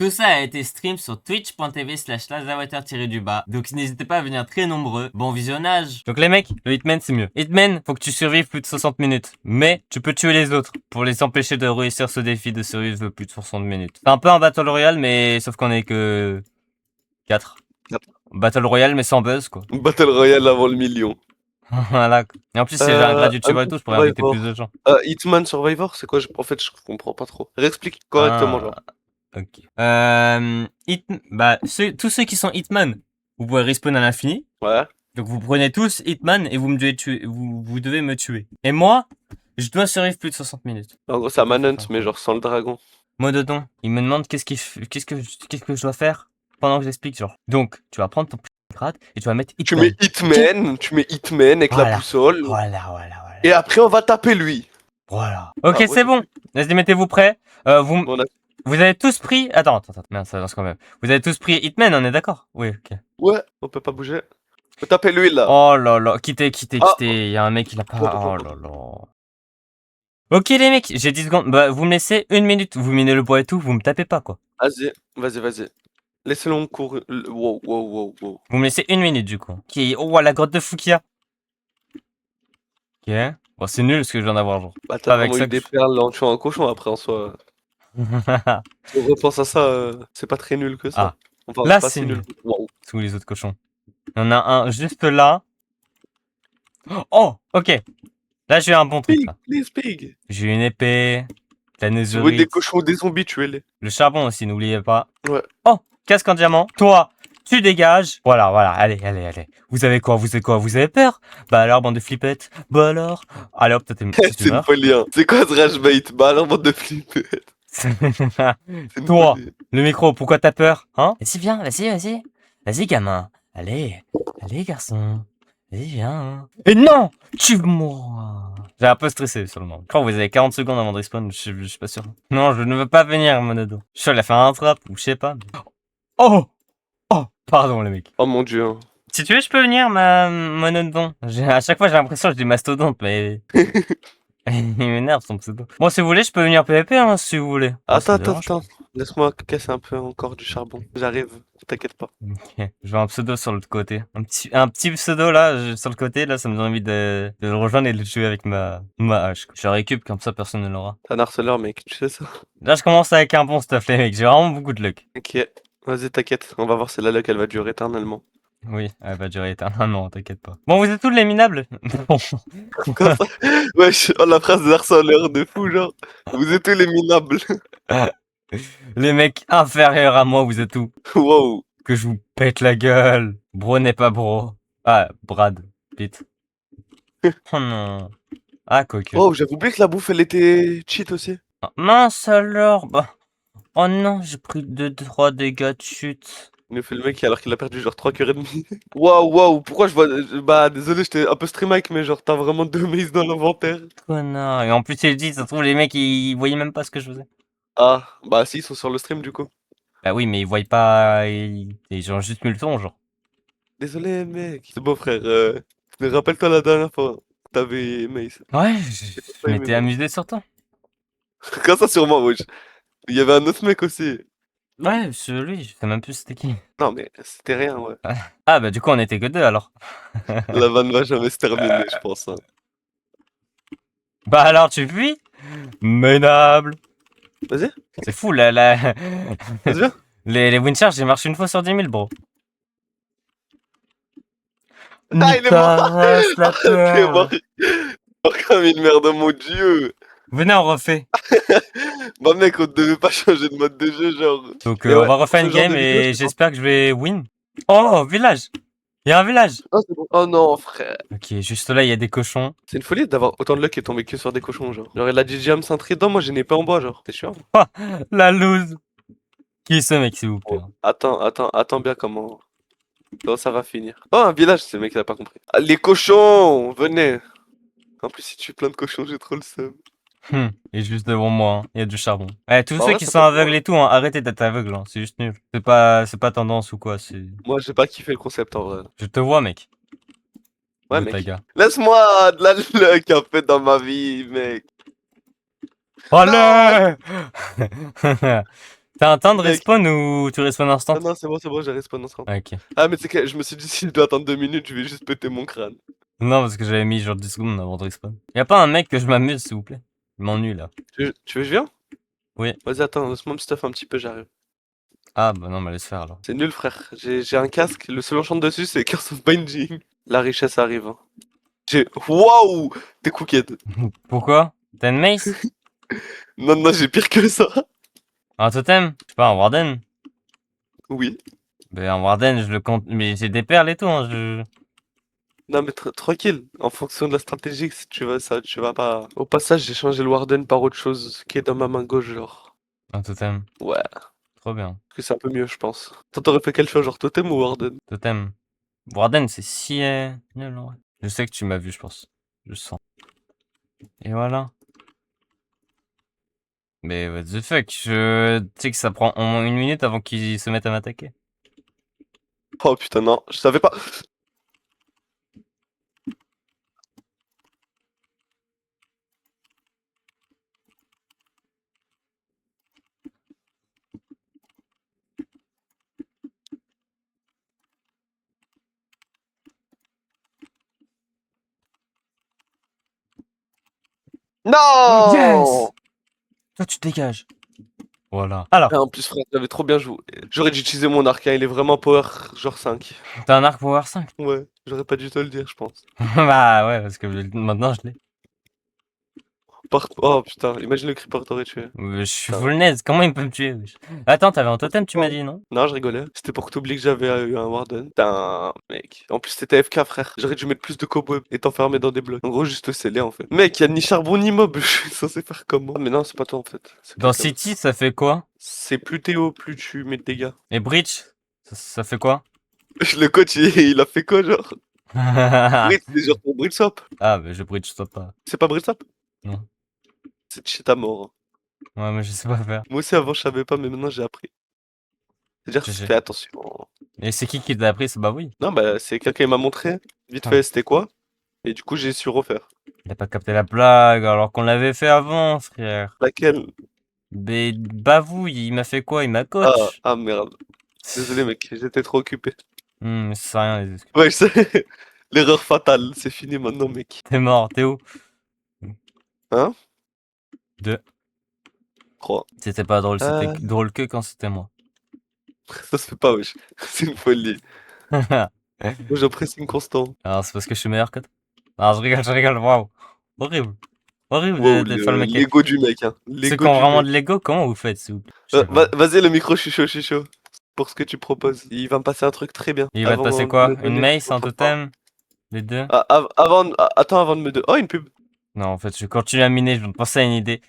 Tout ça a été stream sur twitch.tv/lazawater-du-bas. Donc n'hésitez pas à venir très nombreux. Bon visionnage. Donc les mecs, le Hitman c'est mieux. Hitman, faut que tu survives plus de 60 minutes. Mais tu peux tuer les autres pour les empêcher de réussir ce défi de survivre plus de 60 minutes. C'est un peu un Battle Royale, mais sauf qu'on est que 4. Battle Royale mais sans buzz quoi. Battle Royale avant le million. Voilà. Et en plus c'est un gratuit et tout, je pourrais inviter plus de gens. Hitman Survivor, c'est quoi? En fait, je comprends pas trop. Réexplique correctement, genre. Ok. Tous ceux qui sont Hitman, vous pouvez respawn à l'infini. Ouais. Donc vous prenez tous Hitman et vous me devez tuer. Vous devez me tuer. Et moi, je dois survivre plus de 60 minutes. En gros, c'est un Manhunt, mais genre sans le dragon. Moi dedans, il me demande qu'est-ce que je dois faire pendant que j'explique genre. Donc, tu vas prendre ton grade et tu vas mettre Hitman. Tu mets Hitman avec la boussole. Voilà. Et après, on va taper lui. Voilà. Ok, c'est bon. Vas-y, mettez-vous prêts. Vous avez tous pris... Attends. Merde, ça avance quand même. Vous avez tous pris Hitman, on est d'accord? Oui, ok. Ouais, on peut pas bouger. Faut taper lui, là. Oh là là, quittez. Il y a un mec, il a pas... Oh là là. Ok les mecs, j'ai 10 secondes. Bah, vous me laissez 1 minute. Vous minez le bois et tout, vous me tapez pas, quoi. Vas-y. Laissez-le courir. Wow. Vous me laissez 1 minute, du coup. Ok, oh, la grotte de Fukia. Ok. Bon, c'est nul ce que je viens d'avoir, genre. Bah, t'as vraiment eu des perles en tuant un cochon, après, en soi. On repense à ça, c'est pas très nul que ça. Enfin, là, c'est nul. Wow. Sous les autres cochons. Il y en a un juste là. Oh, ok. Là, j'ai un bon truc, là. Pig. J'ai une épée. La netherite. Si vous voulez des cochons ou des zombies, tuez-les. Le charbon aussi, n'oubliez pas. Ouais. Oh, casque en diamant. Toi, tu dégages. Voilà. Allez. Vous avez quoi? Vous avez peur? Bah alors, bande de flippettes. Bah alors. Allez hop, t'es C'est une folie, hein. C'est quoi ce rage bait? Bah alors, bande de flippettes. Toi, le micro, pourquoi t'as peur? Hein? Vas-y, viens, vas-y. Vas-y, gamin. Allez, garçon. Vas-y, viens. Et non! Tu mourras. J'ai un peu stressé seulement. Je crois que vous avez 40 secondes avant de respawn, je suis pas sûr. Non, je ne veux pas venir, Monodo. Je suis allé faire un trap, ou je sais pas. Oh! Pardon, les mecs. Oh mon dieu. Si tu veux, je peux venir, Monodon. À chaque fois, j'ai l'impression que je dis mastodonte, mais... Il m'énerve son pseudo. Bon, si vous voulez, je peux venir PVP, hein, si vous voulez. Attends. Laisse-moi casser un peu encore du charbon. J'arrive, t'inquiète pas. Ok. Je vois un pseudo sur l'autre côté. Un petit pseudo là, sur le côté, là, ça me donne envie de le rejoindre et de le tuer avec ma hache. Je récup, comme ça, personne ne l'aura. T'es un harceleur, mec, tu sais ça. Là, je commence avec un bon stuff, les mecs. J'ai vraiment beaucoup de luck. Ok, vas-y, t'inquiète. On va voir si la luck, elle va durer éternellement. Oui, elle va durer éternellement, t'inquiète pas. Bon, vous êtes tous les minables? Quoi ça? Wesh, oh, la phrase d'harceleur de fou, genre. Vous êtes tous les minables. Les mecs inférieurs à moi, vous êtes tous. Wow. Que je vous pète la gueule. Bro n'est pas bro. Ah, Brad Pitt. Oh non. Ah, cocu. Oh, j'avais oublié que la bouffe, elle était cheat aussi. Ah, mince alors. Bah. Oh non, j'ai pris 2-3 dégâts de chute. Il nous fait le mec alors qu'il a perdu genre 3 cœurs et demi. Waouh, pourquoi je vois... Bah, désolé, j'étais un peu streamhack, mais genre, t'as vraiment 2 maïs dans l'inventaire. Connard. Et en plus, il dit, ça se trouve, les mecs, ils voyaient même pas ce que je faisais. Ah, bah si, ils sont sur le stream du coup. Bah oui, mais ils voient pas... Ils ont juste mis le ton, genre. Désolé, mec. C'est bon, frère. Mais rappelle-toi la dernière fois. T'avais maïs. Ouais, je m'étais amusé sur toi. Quand ça sur moi, wesh. Il y avait un autre mec aussi. Ouais, celui, je sais même plus c'était qui. Non, mais c'était rien, ouais. Ah, bah du coup, on était que 2 alors. La vanne va jamais se terminer, je pense. Hein. Bah alors, tu fuis? Ménable. Vas-y. C'est fou, là. Vas-y, viens. Les windcharges, j'ai marché une fois sur 10 000, bro. Ah, il est mort. La peur. Il est mort. Comme une merde, mon dieu. Venez, on refait. Bah mec, on devait pas changer de mode de jeu, genre. Donc on va refaire une game et j'espère que je vais win. Oh, village. Il y a un village. Oh, c'est bon. Oh non, frère. Ok, juste là, il y a des cochons. C'est une folie d'avoir autant de luck et tomber que sur des cochons, genre. Genre, il a dit Jam Saint-Trident, moi j'ai n'ai pas en bois, genre. T'es sûr? Oh, la loose. Qui est ce mec, s'il vous plaît? Attends bien comment ça va finir. Oh, un village, ce mec il a pas compris. Ah, les cochons, venez. En plus, il tue plein de cochons, j'ai trop le seum. Et juste devant moi, hein, il y a du charbon. Eh, tous ceux qui sont aveugles et tout, hein, arrêtez d'être aveugles, hein, c'est juste nul. C'est pas tendance ou quoi, c'est... Moi, j'ai pas kiffé le concept en vrai. Je te vois, mec. Ouais, mec. Laisse-moi de la luck un peu dans ma vie, mec. Allez. T'as un temps de Mec. respawn ou tu respawn instant? Ah non, c'est bon, j'ai respawn instant. Ah, ok. Ah, mais c'est que je me suis dit, s'il doit attendre 2 minutes, je vais juste péter mon crâne. Non, parce que j'avais mis genre 10 secondes avant de respawn. Y'a pas un mec que je m'amuse, s'il vous plaît? Je m'ennuie là. Tu veux que je vienne? Oui. Vas-y, attends, laisse-moi me stuff un petit peu, j'arrive. Ah, bah non, mais laisse faire alors. C'est nul, frère. J'ai un casque, le seul enchant dessus, c'est Curse of Binding. La richesse arrive. Hein. Waouh! T'es cooked. Pourquoi? T'as une mace? Non, non, j'ai pire que ça. Un totem? Je sais pas, un warden? Oui. Ben, un warden, je le compte. Mais j'ai des perles et tout, hein. Non, mais tranquille. En fonction de la stratégie, si tu veux ça, tu vas pas. Au passage, j'ai changé le Warden par autre chose qui est dans ma main gauche, genre. Un totem. Ouais. Trop bien. Parce que c'est un peu mieux, je pense. Toi, t'aurais fait quel choix, genre totem ou Warden? Totem. Warden, c'est si nul, en vrai. Je sais que tu m'as vu, je pense. Je sens. Et voilà. Mais what the fuck, tu sais que ça prend au moins 1 minute avant qu'ils se mettent à m'attaquer. Oh putain, non, je savais pas. Yes! Non! Toi, tu te dégages. Voilà. Alors, Ah, en plus, frère, j'avais trop bien joué. J'aurais dû utiliser mon arc, hein, il est vraiment power genre 5. t'as un arc power 5? Ouais, j'aurais pas dû te le dire, je pense. Bah ouais, parce que maintenant je l'ai. Oh putain, imagine le creeper t'aurait tué. Je suis Putain. full naze, comment il peut me tuer, wesh? Attends, t'avais un totem, tu m'as dit, non? Non, je rigolais. C'était pour que t'oublies que j'avais eu un Warden. Putain, mec. En plus, t'étais FK, frère. J'aurais dû mettre plus de cobweb et t'enfermer dans des blocs. En gros, juste sceller, en fait. Mec, y'a ni charbon ni mob. Je suis censé faire comment? Ah, mais non, c'est pas toi, en fait. C'est Dans quelqu'un d'autre. City, ça fait quoi? C'est plus t'es haut, plus tu mets de dégâts. Et Breach, ça fait quoi? Le coach, il a fait quoi, genre? Ah, Bridge, c'est genre pour Bridge Swap. mais je Breach toi pas. C'est pas Bridge Swap? Non. C'est de chez ta mort. Hein. Ouais, mais je sais pas faire. Moi aussi, avant, je savais pas, mais maintenant, j'ai appris. C'est-à-dire, GG. fais attention. Et c'est qui t'a appris? C'est bah oui. Non, bah, c'est quelqu'un qui m'a montré. Vite Ah. fait, c'était quoi? Et du coup, j'ai su refaire. Il a pas capté la blague alors qu'on l'avait fait avant, frère. Laquelle? Mais bavouille, il m'a fait quoi? Il m'a Ah, coach. ah merde. Désolé, mec, j'étais trop occupé. Mais c'est rien, les excuses. Ouais, je sais. L'erreur fatale, c'est fini maintenant, mec. T'es mort, t'es où? Hein? 2. 3. C'était pas drôle, c'était Euh... drôle que quand c'était moi. Ça se fait pas, wesh. C'est une folie. Moi, j'ai un pressing constant. Alors c'est parce que je suis meilleur que toi. Non, je rigole, waouh. Horrible. Horrible Wow, de faire le mec. l'ego du mec, hein. Ceux qui L'ego ont du vraiment mec. de l'ego, comment vous faites, s'il vous plaît? Je sais pas. Vas-y, le micro, je suis chaud. Pour ce que tu proposes. Il va me passer un truc très bien. Il va te Avant passer de me quoi? Une donner mace, ton un fanfare. totem? Les deux? Attends, avant de me donner. Oh, une pub. Non, en fait, je continue à miner, je viens de penser à une idée.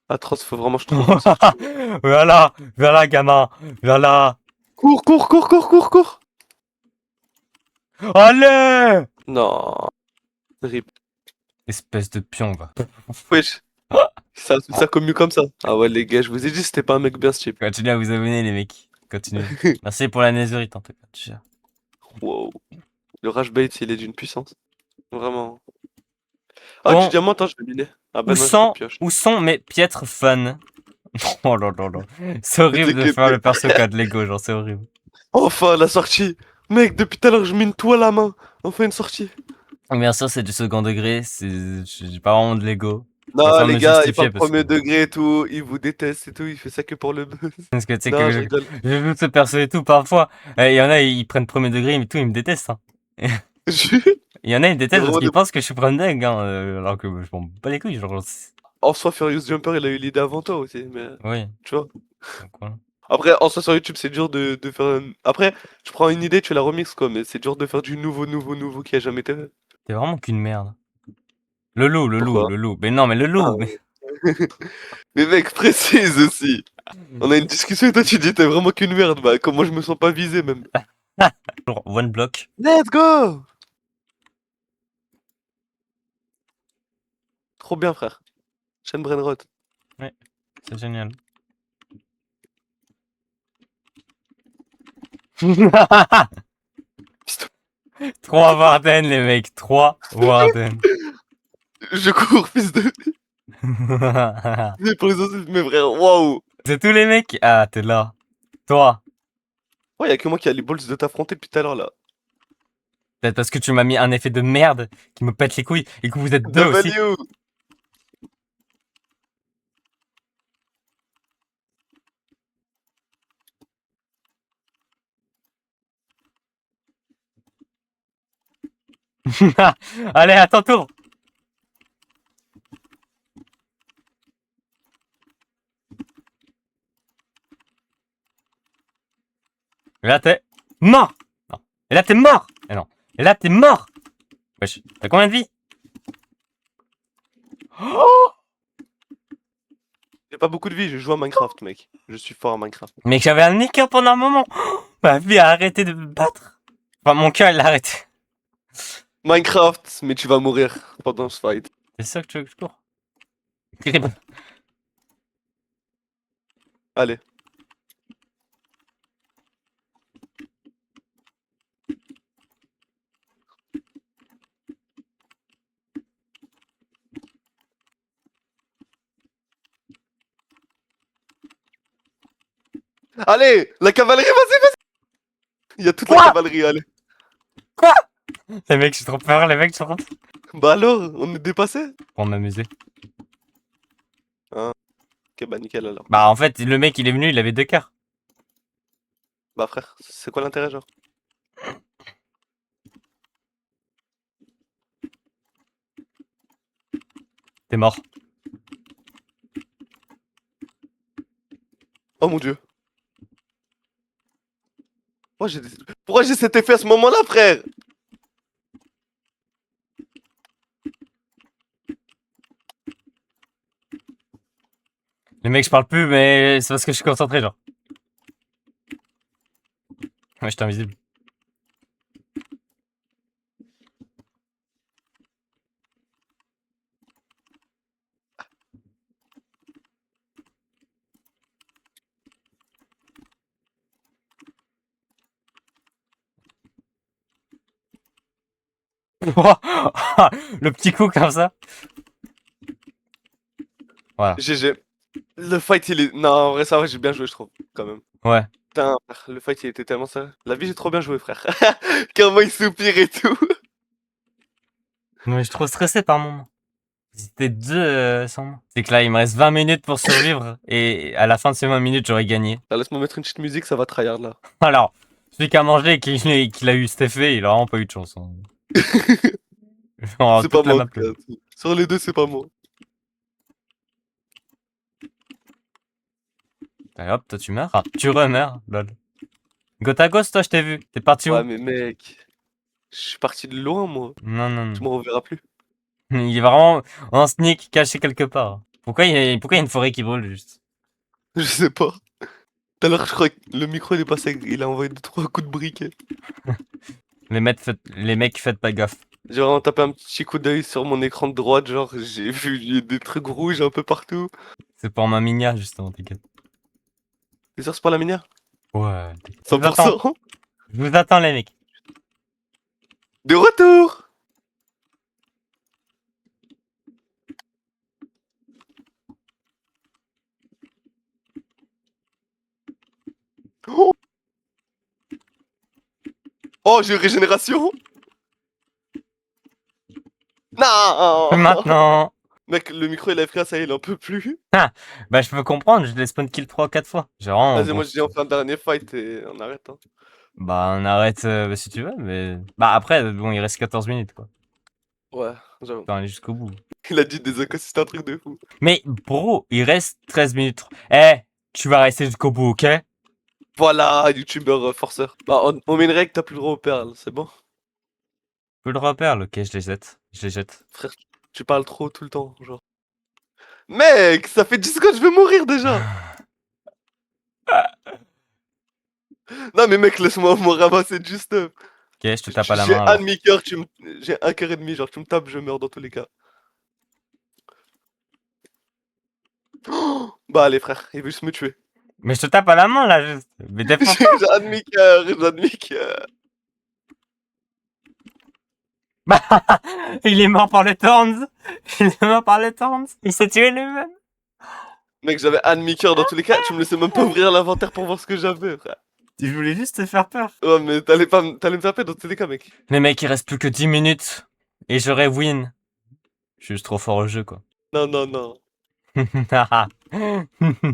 Atroce, faut vraiment que je trouve une sortie. Voilà, gamin, voilà. Cours. Allez! Non. Rip. Espèce de pion, va. Wesh. Ça commu comme ça. Ah ouais, les gars, je vous ai dit, c'était pas un mec bien stupide. Continuez à vous abonner, les mecs. Continuez. Merci pour la netherite, en tout cas. Tu gères. Wow. Le rage bait, il est d'une puissance. Vraiment. Ah, du Bon, diamant, attends, je vais miner. Ah bah non, j'ai pas de pioche. où sont mes piètres fans? Oh là là là. C'est horrible de faire le perso qu'a de Lego, genre, c'est horrible. Enfin, la sortie. Mec, depuis tout à l'heure, je mine tout à la main. Enfin, une sortie. Bien sûr, c'est du second degré, j'ai pas vraiment de Lego. Je Non, préfère les me gars, il justifier parle parce que... premier degré et tout. Il vous déteste et tout. Il fait ça que pour le buzz. Parce que tu sais Non, je que rigole. je joue ce perso et tout, parfois. Il y en a, ils prennent premier degré, mais tout, ils me détestent. Hein. Il y en a, ils me détestent parce qu'ils pensent que je suis premier degré, hein, alors que je m'en bats les couilles. Genre... En soi, Furious Jumper, il a eu l'idée avant toi aussi, mais Oui. tu vois. Donc, voilà. Après, en soi, sur YouTube, c'est dur de faire. Après, tu prends une idée, tu la remixes quoi, mais c'est dur de faire du nouveau qui a jamais été fait. T'es vraiment qu'une merde. Pourquoi? Le loup. Mais non, mais le Ah, loup. Mais... mais mec, précise aussi. On a une discussion et toi tu dis t'es vraiment qu'une merde. Bah, comment je me sens pas visé même. Genre, one block. Let's go! Trop bien, frère. Chaîne Brainrot. Ouais, c'est génial. 3 Warden, les mecs. 3 Warden. Je cours, fils de... Mais pour les autres, mes frères, waouh. C'est tous les mecs. Ah, t'es là. Toi. Ouais, y'a que moi qui a les balls de t'affronter depuis tout à l'heure, là. Peut-être parce que tu m'as mis un effet de merde qui me pète les couilles et que vous êtes deux aussi. W. Allez, à ton tour. Et là, t'es mort. Non. Et là, t'es mort. Et non. Et là, t'es mort. Wesh, t'as combien de vie? Oh, J'ai pas beaucoup de vie, je joue à Minecraft, mec. Je suis fort à Minecraft. mec, j'avais un écart pendant un moment. Oh, ma vie a arrêté de me battre. Enfin, mon cœur, il a arrêté. Minecraft, mais tu vas mourir pendant ce fight. C'est ça que tu veux que je cours? Terrible. Allez. Allez, la cavalerie, vas-y, vas-y. Il y a toute la Quoi? cavalerie, allez. Quoi? Les mecs, j'ai trop peur, les mecs, je rentre. Bah alors, on est dépassé? Pour m'amuser. Hein. Ok, bah nickel alors. Bah, en fait, le mec, il est venu, il avait 2 cœurs. Bah frère, c'est quoi l'intérêt, genre? T'es mort. Oh mon dieu. Pourquoi j'ai cet effet à ce moment-là, frère? Les mecs, je parle plus, mais c'est parce que je suis concentré, genre. Ouais, j'étais invisible. Le petit coup comme ça. Voilà. GG. Le fight, il est... Non, en vrai, ça va, j'ai bien joué, je trouve, quand même. Ouais. Putain, le fight, il était tellement sérieux. La vie, j'ai trop bien joué, frère. Comment il soupire et tout. Mais je suis trop stressé par moment. C'était 2 sans moi. C'est que là, il me reste 20 minutes pour survivre. Et à la fin de ces 20 minutes, j'aurais gagné. Alors, laisse-moi mettre une petite musique, ça va tryhard, là. Alors, celui qui a mangé et qu'il a eu cet effet, il a vraiment pas eu de chance. Hein. Genre, C'est pas toute la moi, en map. tout cas. Sur les deux, c'est pas moi. Allez hop, toi tu meurs. Ah, tu remeurs, lol. Gotagos, toi, je t'ai vu. T'es parti Ouais, où? mais mec, je suis parti de loin, moi. Non, non, Tu non. me reverras plus. Il est vraiment en sneak, caché quelque part. Pourquoi il y a une forêt qui brûle, juste? Je sais pas. Tout à l'heure, je crois que le micro, il est passé, il a envoyé 2-3 coups de briquet. Les mecs, faites pas gaffe. J'ai vraiment tapé un petit coup d'œil sur mon écran de droite, genre, j'ai vu des trucs rouges un peu partout. C'est pour ma minia, justement, t'inquiète. T'es sûr, c'est pas la minière? Ouais. Je vous attends. 100%. Je vous attends, les mecs. De retour. Oh, oh, j'ai eu régénération. Non. Maintenant. Mec, le micro il a FK, ça y est, il en peut plus. Bah, je peux comprendre, je l'ai spawn kill 3 ou 4 fois. J'ai vraiment. Vas-y, moi je dis on fait un dernier fight et on arrête. Hein. Bah, on arrête si tu veux, mais. Bah, après, bon, il reste 14 minutes, quoi. Ouais, j'avoue. Faut aller jusqu'au bout. Il a dit des écosystèmes, c'est un truc de fou. Mais, bro, il reste 13 minutes. Eh, tu vas rester jusqu'au bout, ok? Voilà, youtubeur forceur. Bah, on met une règle, t'as plus le droit aux perles, c'est bon? Peu le repère, ok, je les jette. Je les jette. Frère, tu parles trop tout le temps, genre. Mec, ça fait 10 secondes, je vais mourir déjà. Non, mais mec, laisse-moi me ramasser juste. Ok, je te tape à la J'ai main, un alors. demi-cœur, j'ai un cœur et demi, genre tu me tapes, je meurs dans tous les cas. Oh, bah allez frère, il veut juste me tuer. Mais je te tape à la main, là, juste. Mais défends-toi. J'ai un demi-cœur, j'ai un demi-cœur. Il est mort par le Thorns. Il est mort par le Thorns. Il s'est tué lui-même. Mec, j'avais un demi-cœur dans tous les cas. Tu me laissais même pas ouvrir l'inventaire pour voir ce que j'avais, frère. Je voulais juste te faire peur. Ouais, mais t'allais me taper dans tous les cas, mec. Mais mec, il reste plus que 10 minutes. Et j'aurai win. Je suis juste trop fort au jeu, quoi. Non, non, non. C'est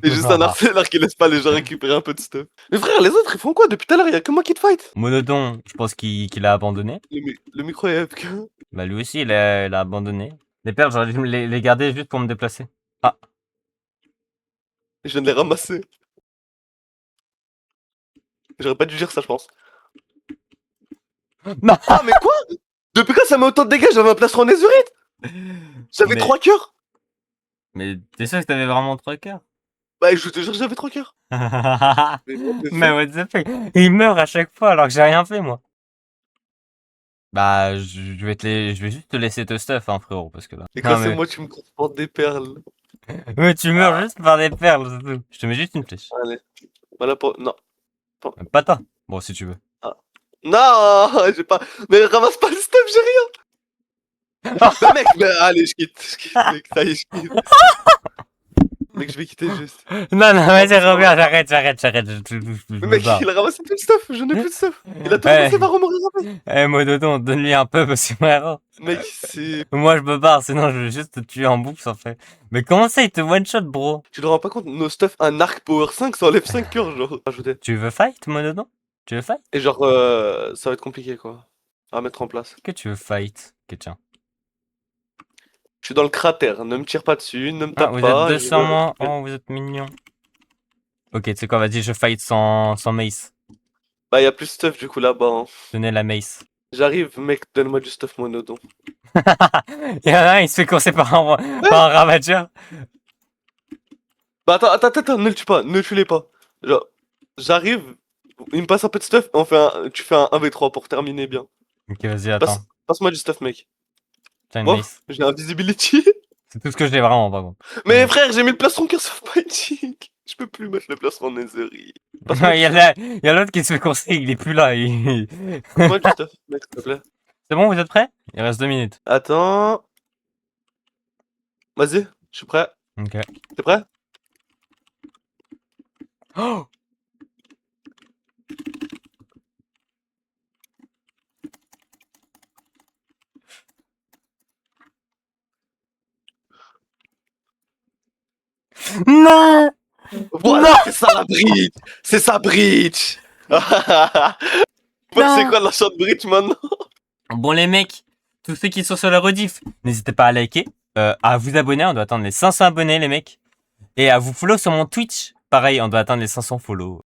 juste un harceleur qui laisse pas les gens récupérer un peu de stuff. Mais frère, les autres, ils font quoi depuis tout à l'heure? Y'a que moi qui te fight. Monodon, je pense qu'il a abandonné. Le micro est AFK. Bah lui aussi, il a abandonné. Les perles, j'aurais dû les garder juste pour me déplacer. Ah. Je viens de les ramasser. J'aurais pas dû dire ça, je pense. Non. Ah, mais quoi? Depuis quand ça met autant de dégâts? J'avais un plastron en Netherite. J'avais 3 cœurs. Mais t'es sûr que t'avais vraiment 3 cœurs? Bah, je te jure, j'avais 3 cœurs. Mais what the fuck? Il meurt à chaque fois alors que j'ai rien fait, moi. Bah, je vais juste te laisser te stuff, hein, frérot, parce que là. Et quand Non, c'est mais... moi, tu me transportes des perles. Mais tu meurs juste par des perles, c'est tout. Je te mets juste une flèche. Allez. Voilà pour. Non. Pas toi. Bon, si tu veux. Non, j'ai pas. Mais ramasse pas le stuff, j'ai rien. Mais mec, mais allez, je quitte, mec, ça y est, je quitte. Mec, je vais quitter juste. Non, vas-y, reviens, j'arrête. Mais mec, il a ramassé tout le stuff, je n'ai plus de stuff. Il a tout ramassé, va remourir après. Eh, Mododon, donne-lui un peu parce que frérot. Mec, c'est. Moi, je me barre, sinon je vais juste te tuer en boucle, en fait. Mais comment ça, il te one-shot, bro? Tu te rends pas compte, nos stuff, un arc power 5, ça enlève 5 cœurs, genre. Ajouté. Tu veux fight, Mododon? Tu veux fight? Et genre, ça va être compliqué, quoi. À mettre en place. Que tu veux fight? Que tiens. Je suis dans le cratère, ne me tire pas dessus, ne me tape Vous pas. êtes 200 moi. Oh, vous êtes mignons. Ok, tu sais quoi, vas-y, je fight sans mace. Bah, y'a plus de stuff, du coup, là-bas. Hein. Donnez la mace. J'arrive, mec, donne-moi du stuff monodon. Il y en a un, il se fait courser par un ravageur. Bah, attends, ne le tue pas, ne tue-les pas. Genre, j'arrive, il me passe un peu de stuff, et tu fais un 1v3 pour terminer bien. Ok, vas-y, attends. Passe-moi du stuff, mec. Tiens, une Bon, mace. j'ai un visibility. C'est tout ce que j'ai vraiment, par contre. Mais frère, j'ai mis le plastron curse of fighting. Je peux plus mettre le plastron en Netherite. Il y a l'autre qui se fait courser, il est plus là. Passe-moi du stuff, mec, s'il te plaît. C'est bon, vous êtes prêts? Il reste 2 minutes. Attends. Vas-y, je suis prêt. Ok. T'es prêt? Oh! Non! Voilà, c'est ça la bridge. C'est ça bridge. C'est quoi l'achat de bridge maintenant? Bon les mecs, tous ceux qui sont sur la rediff, n'hésitez pas à liker, à vous abonner, on doit atteindre les 500 abonnés les mecs, et à vous follow sur mon Twitch. Pareil, on doit atteindre les 500 follow.